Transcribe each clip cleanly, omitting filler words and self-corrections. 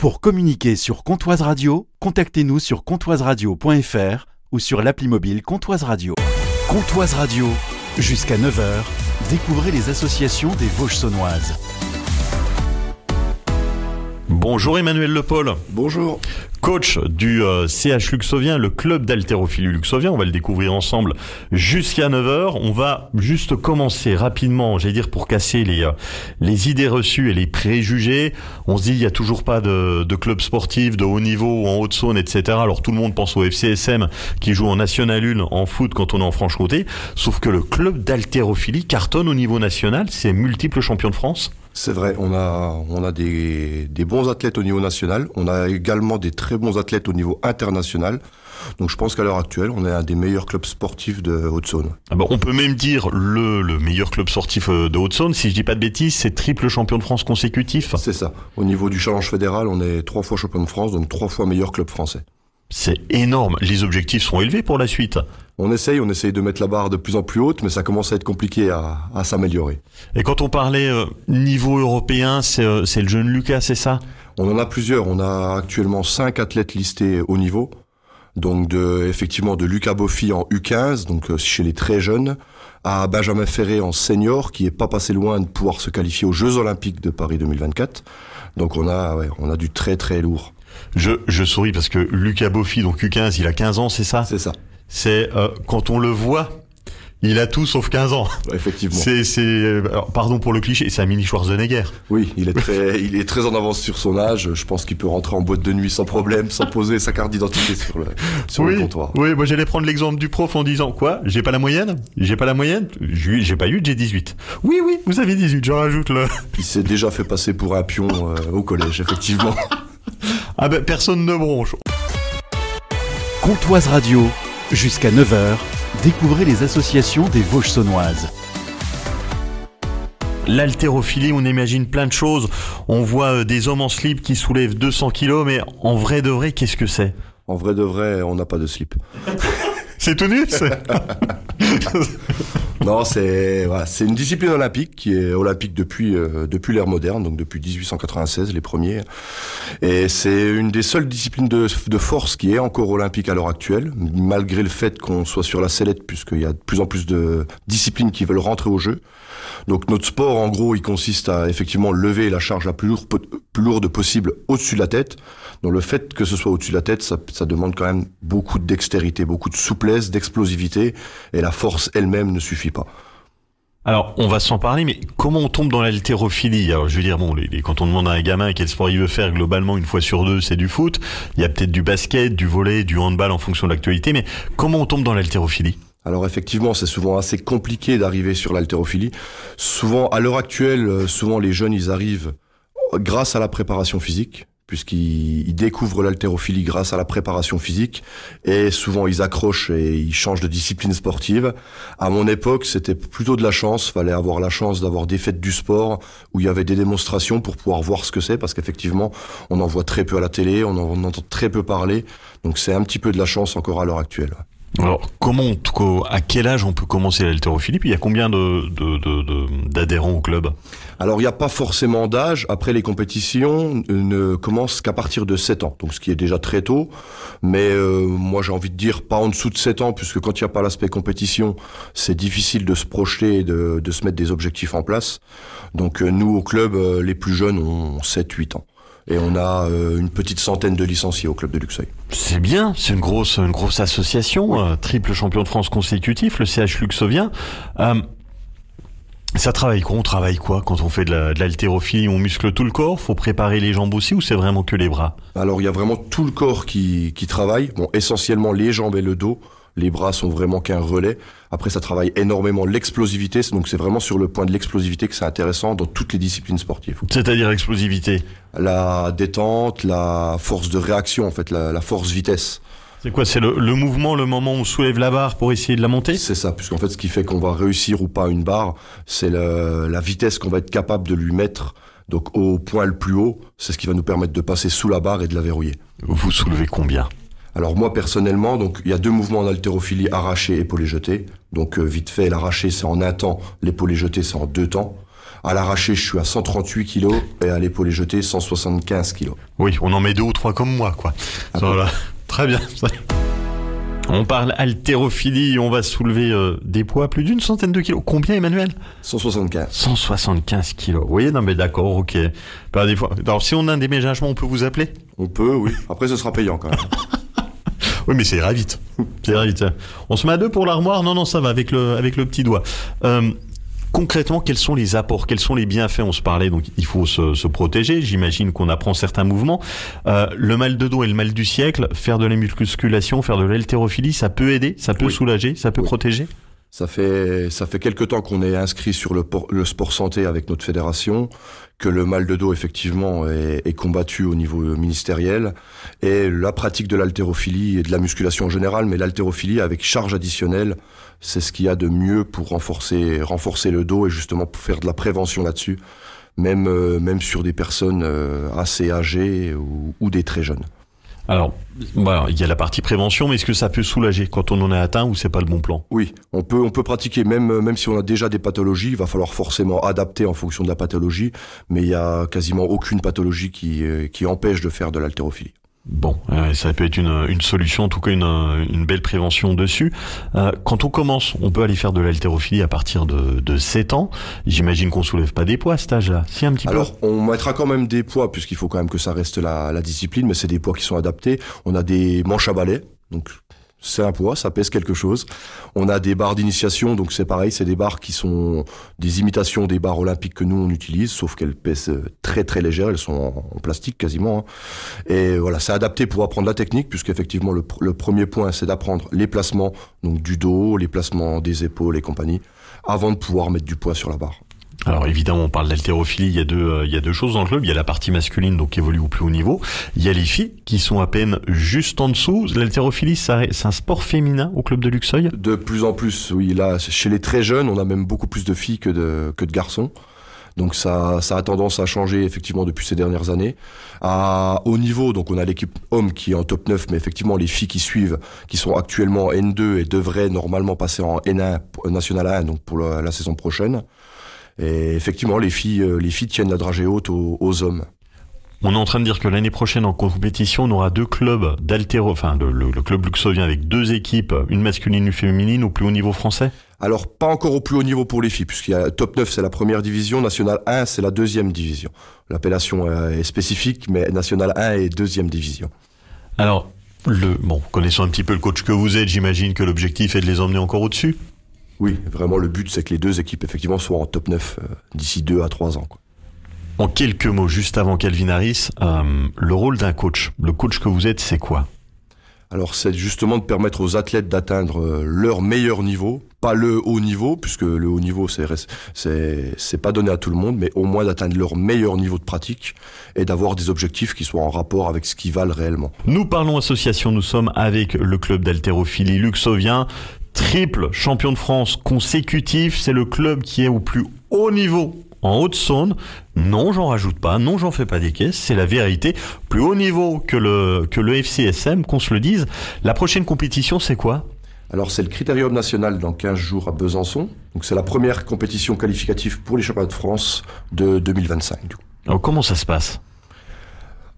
Pour communiquer sur Comtoise Radio, contactez-nous sur comtoiseradio.fr ou sur l'appli mobile Comtoise Radio. Comtoise Radio, jusqu'à 9h, découvrez les associations des Vosges saunoises. Bonjour Emmanuel Lepaul. Bonjour. Coach du CH Luxovien, le club d'haltérophilie luxovien. On va le découvrir ensemble jusqu'à 9h. On va juste commencer rapidement, j'allais dire, pour casser les idées reçues et les préjugés. On se dit, il n'y a toujours pas de club sportif de haut niveau ou en Haute-Saône, etc. Alors tout le monde pense au FCSM qui joue en National 1 en foot quand on est en Franche-Comté. Sauf que le club d'haltérophilie cartonne au niveau national. C'est multiple champion de France. C'est vrai, on a des bons athlètes au niveau national. On a également des très bons athlètes au niveau international. Donc je pense qu'à l'heure actuelle, on est un des meilleurs clubs sportifs de Haute-Saône. Ah bah, on peut même dire le meilleur club sportif de Haute-Saône. Si je dis pas de bêtises, c'est triple champion de France consécutif. C'est ça. Au niveau du challenge fédéral, on est 3 fois champion de France, donc 3 fois meilleur club français. C'est énorme. Les objectifs sont élevés pour la suite. On essaye de mettre la barre de plus en plus haute, mais ça commence à être compliqué à s'améliorer. Et quand on parlait niveau européen, c'est le jeune Lucas, c'est ça? On en a plusieurs. On a actuellement 5 athlètes listés au niveau. Donc effectivement de Lucas Boffy en U15, donc chez les très jeunes, à Benjamin Ferré en senior, qui est pas passé loin de pouvoir se qualifier aux Jeux Olympiques de Paris 2024. Donc on a du très très lourd. Je souris parce que Lucas Boffy, donc U15, il a 15 ans, c'est ça? C'est ça. C'est quand on le voit, il a tout sauf 15 ans. Effectivement. Alors, pardon pour le cliché, c'est un mini Schwarzenegger. Oui, il est très en avance sur son âge. Je pense qu'il peut rentrer en boîte de nuit sans problème, sans poser sa carte d'identité sur le comptoir. Oui, moi j'allais prendre l'exemple du prof en disant quoi? J'ai pas la moyenne? J'ai pas eu, j'ai 18. Oui, vous avez 18, j'en rajoute là. Il s'est déjà fait passer pour un pion au collège, effectivement. Ah ben personne ne bronche. Comtoise Radio, jusqu'à 9h, découvrez les associations des Vosges saunoises. L'haltérophilie, on imagine plein de choses. On voit des hommes en slip qui soulèvent 200 kilos, mais en vrai de vrai, qu'est-ce que c'est? En vrai de vrai, on n'a pas de slip. C'est tout nu, Non, c'est une discipline olympique qui est olympique depuis l'ère moderne, donc depuis 1896 les premiers. Et c'est une des seules disciplines de force qui est encore olympique à l'heure actuelle, malgré le fait qu'on soit sur la sellette, puisqu'il y a de plus en plus de disciplines qui veulent rentrer au jeu. Donc notre sport, en gros, il consiste à effectivement lever la charge la plus lourde possible au-dessus de la tête. Donc le fait que ce soit au-dessus de la tête, ça demande quand même beaucoup de dextérité, beaucoup de souplesse, d'explosivité, et la force elle-même ne suffit pas. Alors, on va s'en parler, mais comment on tombe dans l'haltérophilie? Alors, je veux dire, quand on demande à un gamin quel sport il veut faire, globalement, une fois sur deux, c'est du foot. Il y a peut-être du basket, du volley, du handball en fonction de l'actualité, mais comment on tombe dans l'haltérophilie? Alors effectivement, c'est souvent assez compliqué d'arriver sur l'haltérophilie. Souvent, à l'heure actuelle, les jeunes, ils arrivent grâce à la préparation physique, puisqu'ils découvrent l'haltérophilie grâce à la préparation physique, et souvent ils accrochent et ils changent de discipline sportive. À mon époque, c'était plutôt de la chance, fallait avoir la chance d'avoir des fêtes du sport où il y avait des démonstrations pour pouvoir voir ce que c'est, parce qu'effectivement, on en voit très peu à la télé, on en entend très peu parler, donc c'est un petit peu de la chance encore à l'heure actuelle. Alors, à quel âge on peut commencer l'haltérophilie? Puis il y a combien d'adhérents au club? Alors, il n'y a pas forcément d'âge. Après, les compétitions ne commencent qu'à partir de 7 ans. Donc, ce qui est déjà très tôt. Mais moi, j'ai envie de dire pas en dessous de 7 ans, puisque quand il n'y a pas l'aspect compétition, c'est difficile de se projeter et de se mettre des objectifs en place. Donc, nous, au club, les plus jeunes ont 7-8 ans. Et on a une petite centaine de licenciés au club de Luxeuil. C'est bien, c'est une grosse association, oui. Triple champion de France consécutif, le CH Luxovien. Ça travaille quoi? On travaille quoi quand on fait de l'haltérophilie? On muscle tout le corps? Faut préparer les jambes aussi, ou c'est vraiment que les bras? Alors il y a vraiment tout le corps qui travaille. Bon, essentiellement les jambes et le dos. Les bras sont vraiment qu'un relais. Après, ça travaille énormément l'explosivité. Donc, c'est vraiment sur le point de l'explosivité que c'est intéressant dans toutes les disciplines sportives. C'est-à-dire l'explosivité? La détente, la force de réaction, en fait, la force vitesse. C'est quoi? C'est le mouvement, le moment où on soulève la barre pour essayer de la monter? C'est ça, puisqu'en fait, ce qui fait qu'on va réussir ou pas une barre, c'est la vitesse qu'on va être capable de lui mettre. Donc, au point le plus haut, c'est ce qui va nous permettre de passer sous la barre et de la verrouiller. Vous soulevez combien? Alors moi personnellement, donc il y a 2 mouvements en haltérophilie, arraché, épaulé jeté. Donc vite fait, l'arraché c'est en un temps, l'épaulé jeté c'est en 2 temps. À l'arraché, je suis à 138 kilos et à l'épaulé jeté, 175 kilos. Oui, on en met 2 ou 3 comme moi, quoi. Voilà. Très bien. On parle haltérophilie, on va soulever des poids, plus d'une centaine de kilos. Combien, Emmanuel ? 175. 175 kilos. Oui, non mais d'accord, ok. Bah, des fois... Alors si on a un déménagement, on peut vous appeler ? On peut, oui. Après, ce sera payant quand même. Oui, mais ça ira vite. Ça ira vite. On se met à 2 pour l'armoire ? Non, ça va, avec le petit doigt. Concrètement, quels sont les apports, quels sont les bienfaits ? On se parlait, donc il faut se protéger. J'imagine qu'on apprend certains mouvements. Le mal de dos et le mal du siècle, faire de la musculation, faire de l'haltérophilie, ça peut aider, ça peut soulager, ça peut protéger ? Ça fait quelque temps qu'on est inscrit sur le sport santé avec notre fédération, que le mal de dos effectivement est combattu au niveau ministériel, et la pratique de l'haltérophilie et de la musculation en général, mais l'haltérophilie avec charge additionnelle, c'est ce qu'il y a de mieux pour renforcer le dos et justement pour faire de la prévention là-dessus, même sur des personnes assez âgées ou des très jeunes. Alors, voilà, il y a la partie prévention, mais est-ce que ça peut soulager quand on en est atteint ou c'est pas le bon plan ? Oui, on peut pratiquer même si on a déjà des pathologies, il va falloir forcément adapter en fonction de la pathologie, mais il y a quasiment aucune pathologie qui empêche de faire de l'haltérophilie. Bon, ça peut être une solution, en tout cas une belle prévention dessus. Quand on commence, on peut aller faire de l'haltérophilie à partir de 7 ans. J'imagine qu'on soulève pas des poids à cet âge-là. Si, un petit peu. Alors, on mettra quand même des poids, puisqu'il faut quand même que ça reste la discipline, mais c'est des poids qui sont adaptés. On a des manches à balai, donc c'est un poids, ça pèse quelque chose. On a des barres d'initiation, donc c'est pareil, c'est des barres qui sont des imitations des barres olympiques que nous on utilise, sauf qu'elles pèsent très très légères, elles sont en plastique quasiment. Et voilà, c'est adapté pour apprendre la technique, puisqu'effectivement le premier point c'est d'apprendre les placements donc du dos, les placements des épaules et compagnie, avant de pouvoir mettre du poids sur la barre. Alors évidemment, on parle d'haltérophilie, il y a deux choses dans le club. Il y a la partie masculine, donc qui évolue au plus haut niveau. Il y a les filles qui sont à peine juste en dessous. L'haltérophilie, c'est un sport féminin au club de Luxeuil ? De plus en plus, oui. Là, chez les très jeunes, on a même beaucoup plus de filles que de garçons. Donc ça a tendance à changer effectivement depuis ces dernières années. À haut niveau, donc on a l'équipe homme qui est en top 9, mais effectivement les filles qui suivent, qui sont actuellement en N2 et devraient normalement passer en N1, National 1, donc pour la saison prochaine. Et effectivement, les filles tiennent la dragée haute aux hommes. On est en train de dire que l'année prochaine, en compétition, on aura 2 clubs le club luxovien avec 2 équipes, une masculine, une féminine, au plus haut niveau français ? Alors, pas encore au plus haut niveau pour les filles, puisqu'il y a top 9, c'est la première division, National 1, c'est la deuxième division. L'appellation est spécifique, mais National 1 est deuxième division. Alors, connaissant un petit peu le coach que vous êtes, j'imagine que l'objectif est de les emmener encore au-dessus ? Oui, vraiment, le but, c'est que les 2 équipes, effectivement, soient en top 9 d'ici 2 à 3 ans, quoi. En quelques mots, juste avant Calvin Harris, le rôle d'un coach, le coach que vous êtes, c'est quoi ? Alors, c'est justement de permettre aux athlètes d'atteindre leur meilleur niveau, pas le haut niveau, puisque le haut niveau, c'est pas donné à tout le monde, mais au moins d'atteindre leur meilleur niveau de pratique et d'avoir des objectifs qui soient en rapport avec ce qu'ils valent réellement. Nous parlons association, nous sommes avec le club d'haltérophilie luxovien, triple champion de France consécutif, c'est le club qui est au plus haut niveau en Haute-Saône. Non, j'en rajoute pas, non, j'en fais pas des caisses, c'est la vérité. Plus haut niveau que le FCSM, qu'on se le dise. La prochaine compétition, c'est quoi ? Alors, c'est le Critérium national dans 15 jours à Besançon. Donc, c'est la première compétition qualificative pour les championnats de France de 2025. Du coup. Alors, comment ça se passe ?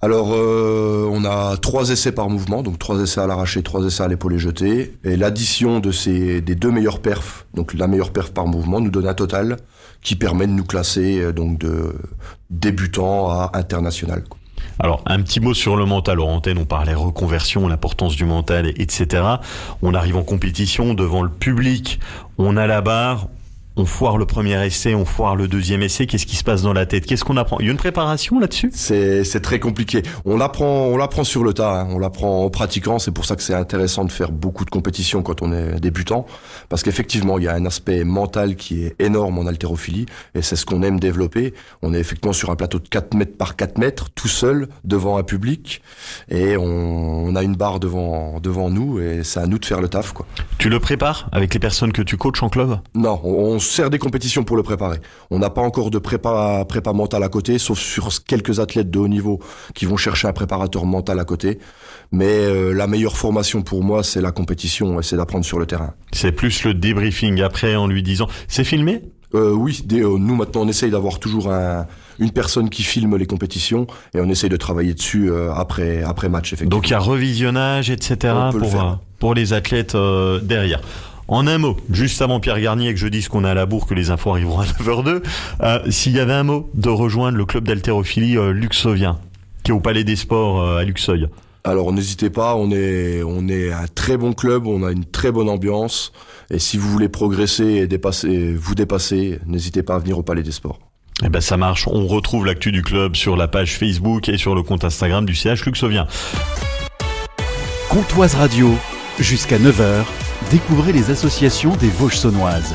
Alors, on a 3 essais par mouvement, donc 3 essais à l'arraché, 3 essais à l'épaulé jeté. Et l'addition des 2 meilleures perfs, donc la meilleure perf par mouvement, nous donne un total qui permet de nous classer donc de débutant à international. Alors, un petit mot sur le mental. En antenne, on parlait reconversion, l'importance du mental, etc. On arrive en compétition devant le public, on a la barre, on foire le premier essai, on foire le deuxième essai. Qu'est-ce qui se passe dans la tête ? Qu'est-ce qu'on apprend ? Il y a une préparation là-dessus ? C'est très compliqué. On l'apprend sur le tas, hein. On l'apprend en pratiquant. C'est pour ça que c'est intéressant de faire beaucoup de compétitions quand on est débutant. Parce qu'effectivement, il y a un aspect mental qui est énorme en haltérophilie. Et c'est ce qu'on aime développer. On est effectivement sur un plateau de 4 mètres par 4 mètres, tout seul, devant un public. Et on a une barre devant nous. Et c'est à nous de faire le taf, quoi. Tu le prépares avec les personnes que tu coaches en club ? Non, on sert des compétitions pour le préparer. On n'a pas encore de prépa mentale à côté, sauf sur quelques athlètes de haut niveau qui vont chercher un préparateur mental à côté. Mais la meilleure formation pour moi, c'est la compétition et c'est d'apprendre sur le terrain. C'est plus le débriefing après en lui disant... C'est filmé ? Oui, nous maintenant on essaye d'avoir toujours une personne qui filme les compétitions et on essaye de travailler dessus après match, effectivement. Donc il y a revisionnage, etc. pour les athlètes derrière. En un mot, juste avant Pierre Garnier, que je dise qu'on est à la bourre, que les infos arriveront à 9h02, s'il y avait un mot de rejoindre le club d'haltérophilie luxovien, qui est au Palais des Sports à Luxeuil. Alors n'hésitez pas, on est un très bon club, on a une très bonne ambiance, et si vous voulez progresser et vous dépasser, n'hésitez pas à venir au Palais des Sports. Eh ben ça marche, on retrouve l'actu du club sur la page Facebook et sur le compte Instagram du CH Luxovien. Comtoise Radio, jusqu'à 9h, découvrez les associations des Vosges saunoises.